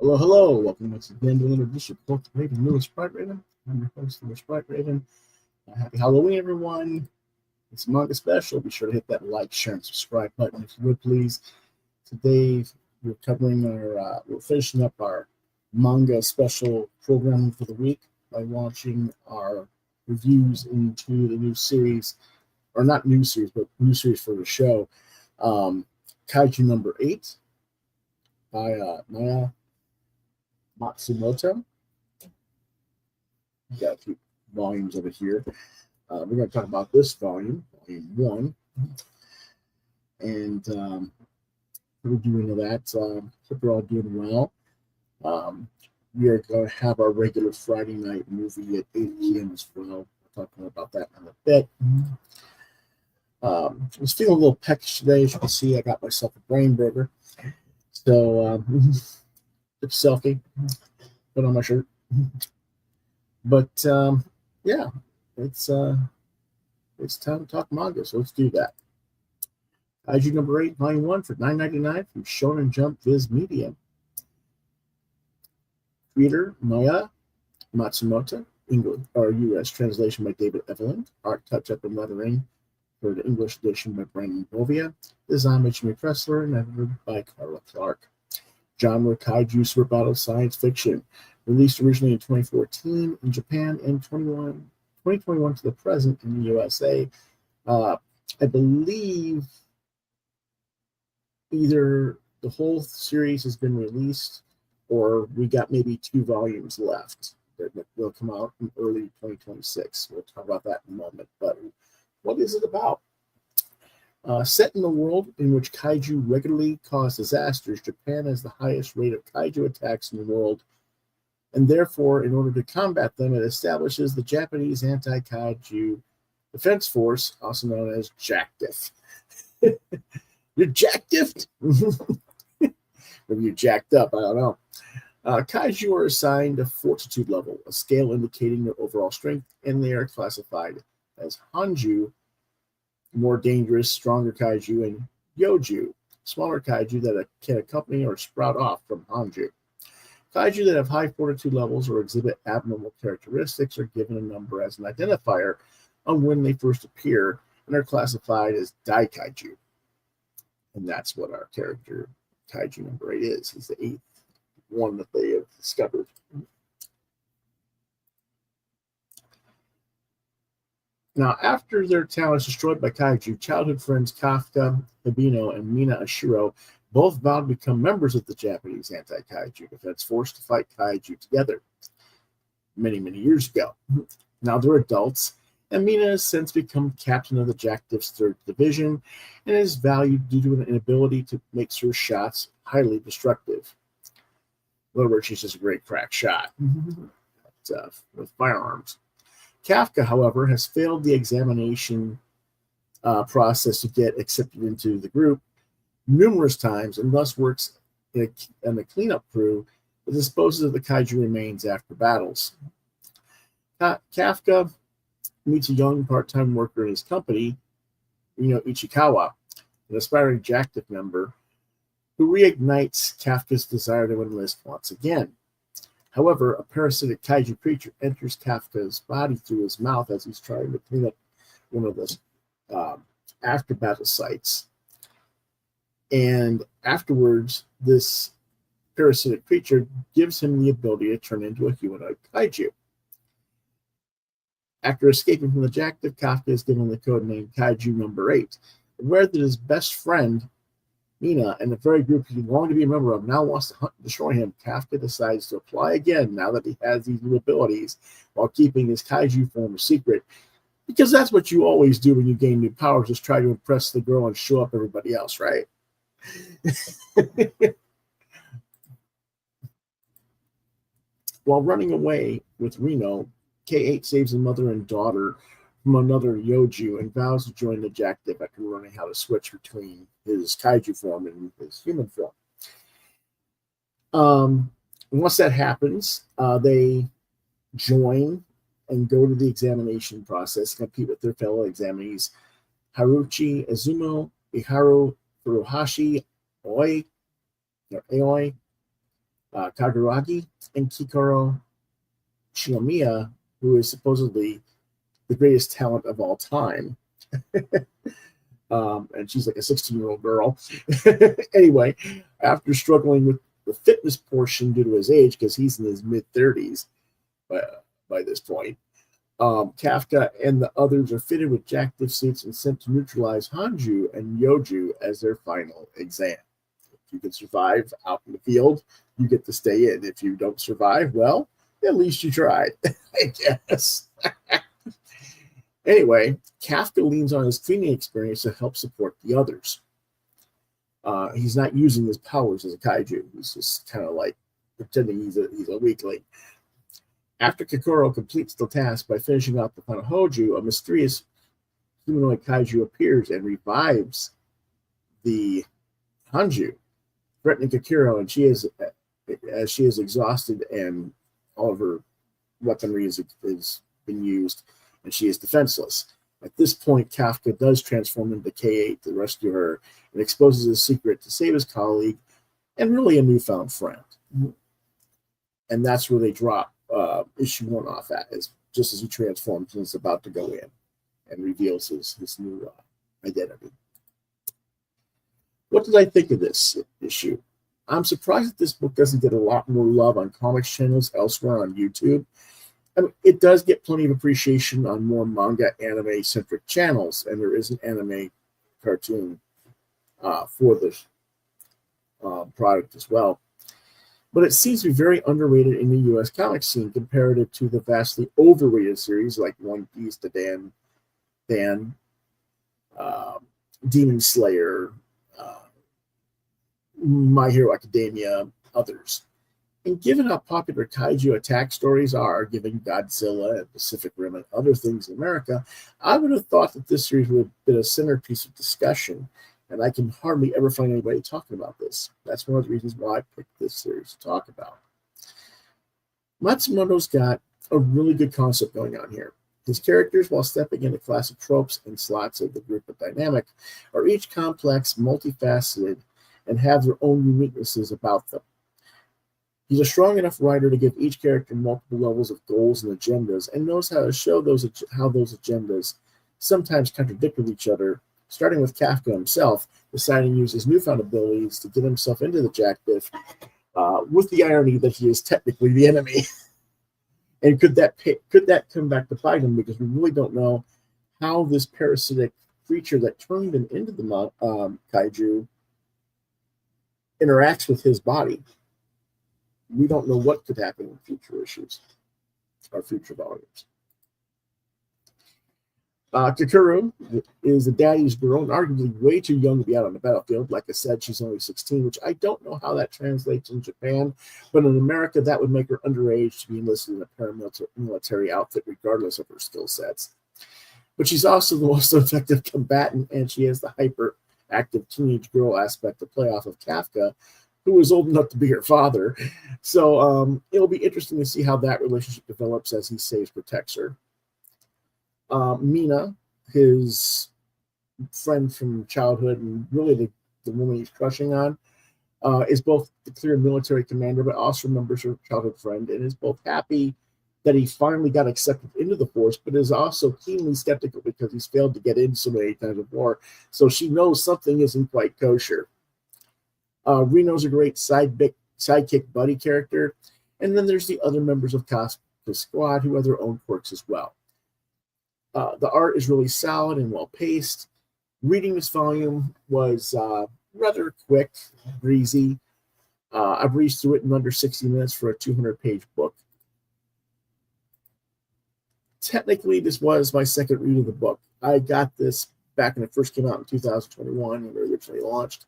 Hello, hello. Welcome once again to another edition of Quoth Raven, Lewis Sprite Raven. I'm your host, Lewis Sprite Raven. Happy Halloween, everyone. It's a manga special. Be sure to hit that like, share, and subscribe button if you would, please. Today, we're finishing up our manga special programming for the week by launching our reviews into the new series, or not new series, but new series for the show, KAIJU No.8 by Naoya Matsumoto. Got a few volumes of it here. We're going to talk about this volume 1. And we're doing that. Hope you're all doing well. We are going to have our regular Friday night movie at 8 p.m. as well. We'll talk more about that in a bit. I was feeling a little peckish today. As you can see, I got myself a brain burger. So, took a selfie, put on my shirt. But yeah, it's time to talk manga, so let's do that. KAIJU No.8, Volume 1 for $9.99 from Shonen Jump Viz Media. Creator Naoya Matsumoto, English or U.S. translation by David Evelyn. Art touch-up and lettering for the English edition by Brandon Bovia. Design by Jimmy Pressler and edited by Carla Clark. Genre kaiju super battle science fiction. Released originally in 2014 in Japan and 2021 to the present in the USA. I believe either the whole series has been released or we got maybe 2 volumes left that will come out in early 2026. We'll talk about that in a moment. But what is it about? Set in a world in which kaiju regularly cause disasters, Japan has the highest rate of kaiju attacks in the world, and therefore, in order to combat them, it establishes the Japanese Anti-Kaiju Defense Force, also known as JACDF. You're JACDF? Maybe you're jacked up, I don't know. Kaiju are assigned a fortitude level, a scale indicating their overall strength, and they are classified as Hanju, more dangerous, stronger kaiju, and Yoju, smaller kaiju that can accompany or sprout off from Hanju. Kaiju that have high fortitude levels or exhibit abnormal characteristics are given a number as an identifier on when they first appear and are classified as Daikaiju. And that's what our character, KAIJU No.8 is. He's the 8th one that they have discovered. Now, after their town is destroyed by kaiju, childhood friends Kafka Hibino and Mina Ashiro both vowed to become members of the Japanese Anti-Kaiju Defense Force to fight kaiju together many, many years ago. Now they're adults, and Mina has since become captain of the JACDF's 3rd Division and is valued due to an inability to make her shots highly destructive. In other words, she's just a great crack shot with firearms. Kafka, however, has failed the examination process to get accepted into the group numerous times and thus works in a cleanup crew that disposes of the kaiju remains after battles. Kafka meets a young part-time worker in his company, Ichikawa, an aspiring JACDF member, who reignites Kafka's desire to enlist once again. However, a parasitic kaiju creature enters Kafka's body through his mouth as he's trying to clean up one of the after-battle sites. And afterwards, this parasitic creature gives him the ability to turn into a humanoid kaiju. After escaping from the JACDF, Kafka is given the code name KAIJU No.8. Aware that his best friend, Mina, and the very group he longed to be a member of now wants to hunt and destroy him, Kafka decides to apply again now that he has these new abilities while keeping his kaiju form a secret. Because that's what you always do when you gain new powers, is try to impress the girl and show up everybody else, right? While running away with Reno, K8 saves a mother and daughter from another Yoju and vows to join the JACDF after learning how to switch between his kaiju form and his human form. Once that happens, they join and go to the examination process, compete with their fellow examinees, Haruchi Izumo, Iharu Furuhashi, Aoi, Kaguragi, and Kikoro Shinomiya, who is supposedly the greatest talent of all time. And she's like a 16-year-old girl. Anyway, after struggling with the fitness portion due to his age, because he's in his mid-30s by this point, Kafka and the others are fitted with jack-diff suits and sent to neutralize Hanju and Yoju as their final exam. If you can survive out in the field, you get to stay in. If you don't survive, well, at least you tried, I guess. Anyway, Kafka leans on his training experience to help support the others. He's not using his powers as a kaiju. He's just kind of like pretending he's a weakling. After Kikoro completes the task by finishing off the final Hoju, a mysterious humanoid kaiju appears and revives the Hanju, threatening Kikoro, and she is exhausted and all of her weaponry is been used, and she is defenseless. At this point, Kafka does transform into K8 to rescue her and exposes his secret to save his colleague and really a newfound friend. And that's where they drop issue 1 off at, is just as he transforms and is about to go in and reveals his new identity. What did I think of this issue? I'm surprised that this book doesn't get a lot more love on comics channels elsewhere on YouTube. I mean, it does get plenty of appreciation on more manga anime-centric channels, and there is an anime cartoon for this product as well. But it seems to be very underrated in the U.S. comic scene comparative to the vastly overrated series like One Piece, Dan, Demon Slayer, My Hero Academia, others. And given how popular kaiju attack stories are, given Godzilla and Pacific Rim and other things in America, I would have thought that this series would have been a centerpiece of discussion, and I can hardly ever find anybody talking about this. That's one of the reasons why I picked this series to talk about. Matsumoto's got a really good concept going on here. His characters, while stepping into classic tropes and slots of the group of dynamic, are each complex, multifaceted, and have their own uniquenesses about them. He's a strong enough writer to give each character multiple levels of goals and agendas, and knows how to show how those agendas sometimes contradict with each other, starting with Kafka himself deciding to use his newfound abilities to get himself into the jack-diff, with the irony that he is technically the enemy. And could that come back to bite him, because we really don't know how this parasitic creature that turned him into the kaiju interacts with his body. We don't know what could happen in future issues or future volumes. Kakuru is a daddy's girl and arguably way too young to be out on the battlefield. Like I said, she's only 16, which I don't know how that translates in Japan, but in America, that would make her underage to be enlisted in a paramilitary outfit, regardless of her skill sets. But she's also the most effective combatant, and she has the hyperactive teenage girl aspect to play off of Kafka, who was old enough to be her father. So it'll be interesting to see how that relationship develops as he saves, protects her. Mina, his friend from childhood and really the woman he's crushing on, is both the clear military commander, but also remembers her childhood friend and is both happy that he finally got accepted into the force, but is also keenly skeptical because he's failed to get in so many times before. So she knows something isn't quite kosher. Reno's a great sidekick buddy character. And then there's the other members of Kafka's squad who have their own quirks as well. The art is really solid and well-paced. Reading this volume was rather quick, breezy. I breezed through it in under 60 minutes for a 200-page book. Technically, this was my second read of the book. I got this back when it first came out in 2021 when it originally launched.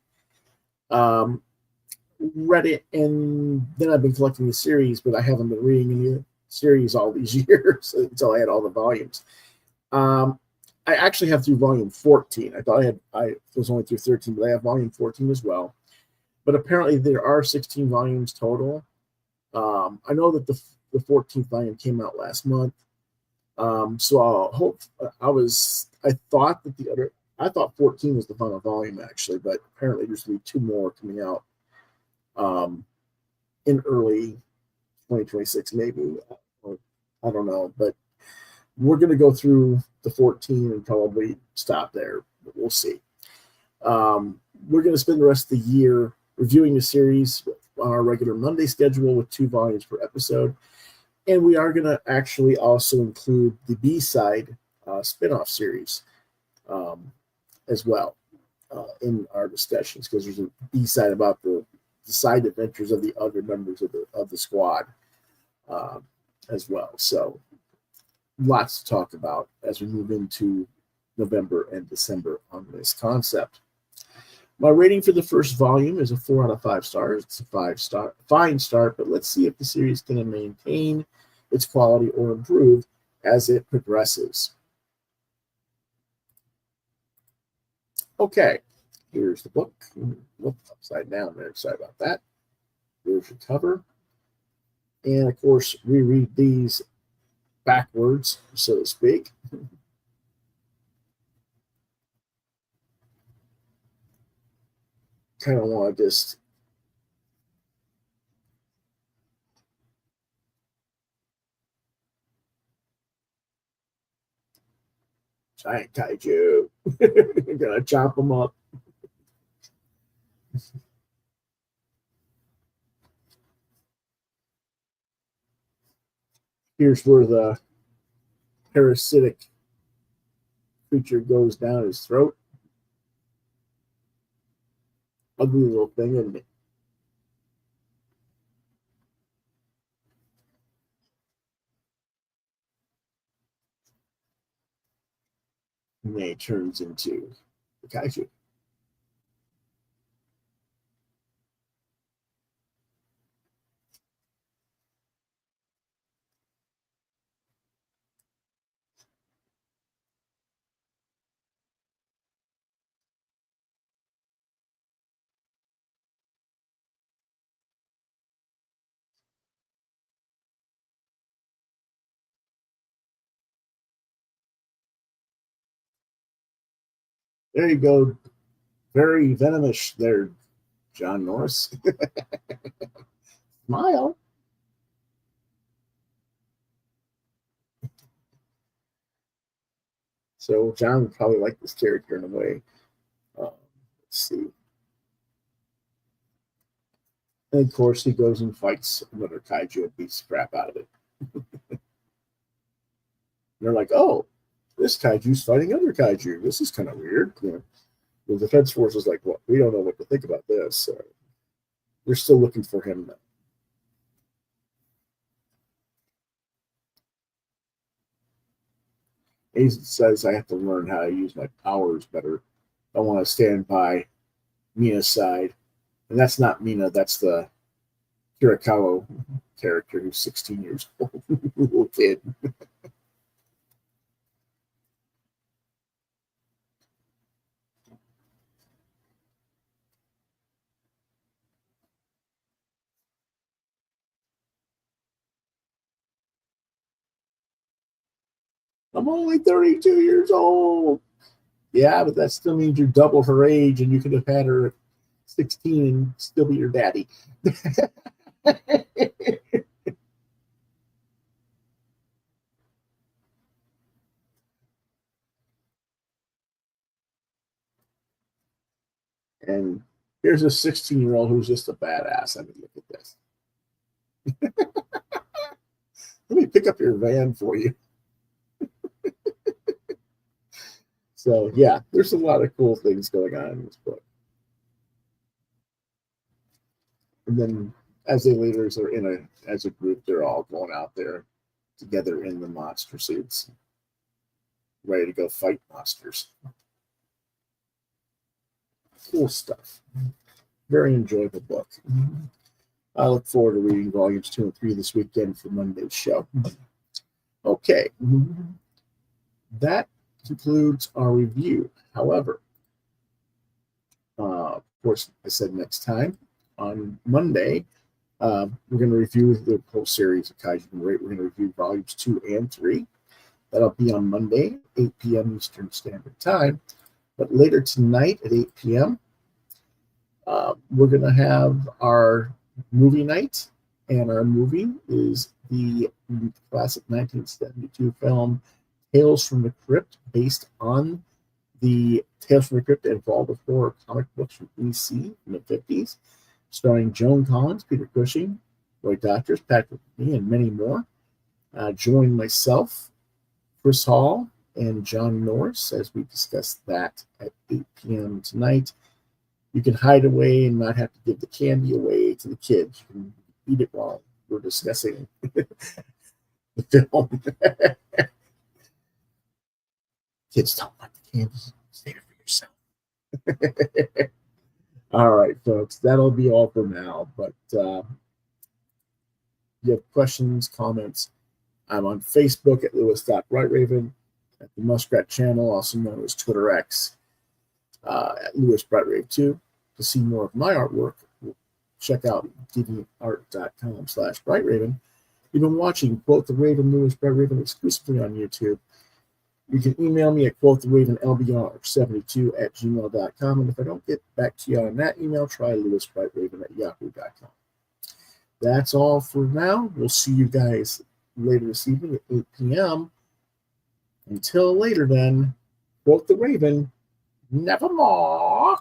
Read it, and then I've been collecting the series, but I haven't been reading any of the series all these years until I had all the volumes. I actually have through volume 14. I thought I was only through 13, but I have volume 14 as well. But apparently there are 16 volumes total. I know that the 14th volume came out last month. So I thought 14 was the final volume actually, but apparently there's going to be 2 more coming out in early 2026, maybe. Or, I don't know, but we're going to go through the 14 and probably stop there, but we'll see. We're going to spend the rest of the year reviewing the series on our regular Monday schedule with 2 volumes per episode. And we are going to actually also include the B-side spin-off series as well in our discussions, because there's a B-side about the side adventures of the other members of the squad as well. So lots to talk about as we move into November and December on this concept. My rating for the first volume is a 4 out of 5 stars. It's a 5-star, fine start, but let's see if the series can maintain its quality or improve as it progresses. Okay, here's the book. Look upside down there. Sorry about that. Here's your cover. And of course, we read these backwards, so to speak. Kind of want to just giant kaiju. Gonna chop them up. Here's where the parasitic creature goes down his throat. Ugly little thing, isn't it? And then he turns into the kaiju. There you go. Very venomous there, John Norris. Smile. So John would probably like this character in a way. Let's see. And of course, he goes and fights another kaiju and beats the crap out of it. They're like, oh, this kaiju's fighting other kaiju. This is kind of weird. You know, the Defense Force is like, well, we don't know what to think about this. So they're still looking for him now. He says, I have to learn how to use my powers better. I want to stand by Mina's side. And that's not Mina, that's the Hirakawa character who's 16 years old. Little kid. I'm only 32 years old. Yeah, but that still means you're double her age, and you could have had her at 16 and still be your daddy. And here's a 16-year-old who's just a badass. I mean, look at this. Let me pick up your van for you. So, yeah, there's a lot of cool things going on in this book. And then as the leaders are as a group, they're all going out there together in the monster suits, ready to go fight monsters. Cool stuff. Very enjoyable book. I look forward to reading volumes 2 and 3 this weekend for Monday's show. Okay. That concludes our review. However, of course, I said next time on Monday, we're going to review the whole series of Kaiju No.8. We're going to review volumes 2 and 3. That'll be on Monday, 8 p.m. Eastern Standard Time. But later tonight at 8 p.m., we're going to have our movie night, and our movie is the classic 1972 film Tales from the Crypt, based on the Tales from the Crypt and Vault of Horror comic books from EC in the 50s, starring Joan Collins, Peter Cushing, Roy Doctors, Patrick McNee, and many more. Join myself, Chris Hall, and John Norris as we discuss that at 8 p.m. tonight. You can hide away and not have to give the candy away to the kids. You can eat it while we're discussing the film. Kids don't like the candy. Stay there for yourself. All right, folks, that'll be all for now. But if you have questions, comments, I'm on Facebook at Lewis.BrightRaven, at the Muskrat Channel, also known as Twitter X, at LewisBrightRave2. To see more of my artwork, check out deviantart.com/BrightRaven. You've been watching Quoth the Raven, Lewis Bright Raven, exclusively on YouTube. You can email me at quoththeravenlbr72@gmail.com. And if I don't get back to you on that email, try lewisbrightraven@yahoo.com. That's all for now. We'll see you guys later this evening at 8 p.m. Until later, then, Quoth the Raven, nevermore.